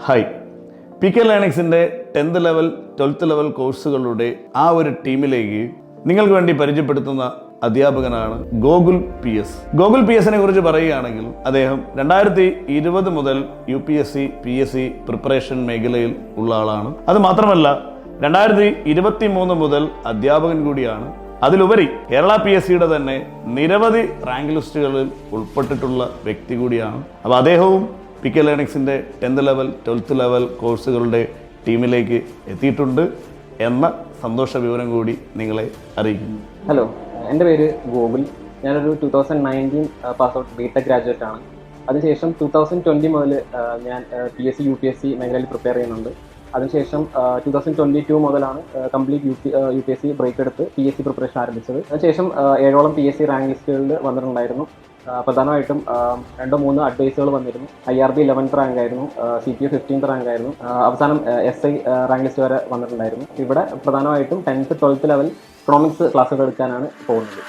Hi, P K ലേണിങ്സിൻ്റെ 10th level 12th level കോഴ്സുകളുടെ ആ ഒരു ടീമിലേക്ക് നിങ്ങൾക്ക് വേണ്ടി പരിചയപ്പെടുത്തുന്ന അധ്യാപകനാണ് Gokul P S. Gokul P എസിനെ കുറിച്ച് പറയുകയാണെങ്കിൽ അദ്ദേഹം 2020 മുതൽ UPSC PSC പ്രിപ്പറേഷൻ മേഖലയിൽ ഉള്ള ആളാണ്. അത് മാത്രമല്ല 2023 മുതൽ അധ്യാപകൻ കൂടിയാണ്. അതിലുപരി കേരള PSCയുടെ തന്നെ നിരവധി റാങ്ക് ലിസ്റ്റുകളിൽ ഉൾപ്പെട്ടിട്ടുള്ള വ്യക്തി കൂടിയാണ്. അപ്പോൾ അദ്ദേഹവും പി കെ ലേണിങ്സിൻ്റെ 10th ലെവൽ 12th ലെവൽ കോഴ്സുകളുടെ ടീമിലേക്ക് എത്തിയിട്ടുണ്ട് എന്ന സന്തോഷ വിവരം കൂടി നിങ്ങളെ അറിയിക്കുന്നു. ഹലോ, എൻ്റെ പേര് ഗോകുൽ. ഞാനൊരു 2019 പാസ് ഔട്ട് BTech ഗ്രാജുവേറ്റ് ആണ്. അതിനുശേഷം 2020 മുതൽ ഞാൻ PSC UPSC മേഖലയിൽ പ്രിപ്പയർ ചെയ്യുന്നുണ്ട്. അതിനുശേഷം 2022 മുതലാണ് കംപ്ലീറ്റ് UPSC ബ്രേക്ക് എടുത്ത് PSC പ്രിപ്പറേഷൻ ആരംഭിച്ചത്. അതിനുശേഷം 7ഓളം PSC റാങ്ക് ലിസ്റ്റുകളിൽ വന്നിട്ടുണ്ടായിരുന്നു. പ്രധാനമായിട്ടും 2-3 അഡ്വൈസുകൾ വന്നിരുന്നു. IRB 11th റാങ്ക് ആയിരുന്നു, CPO 15th റാങ്ക് ആയിരുന്നു, അവസാനം SI റാങ്ക് ലിസ്റ്റ് വരെ വന്നിട്ടുണ്ടായിരുന്നു. ഇവിടെ പ്രധാനമായിട്ടും 10th 12th ലെവൽ ഇക്കണോമിക്സ് ക്ലാസ്സുകൾ എടുക്കാനാണ് പോകുന്നത്.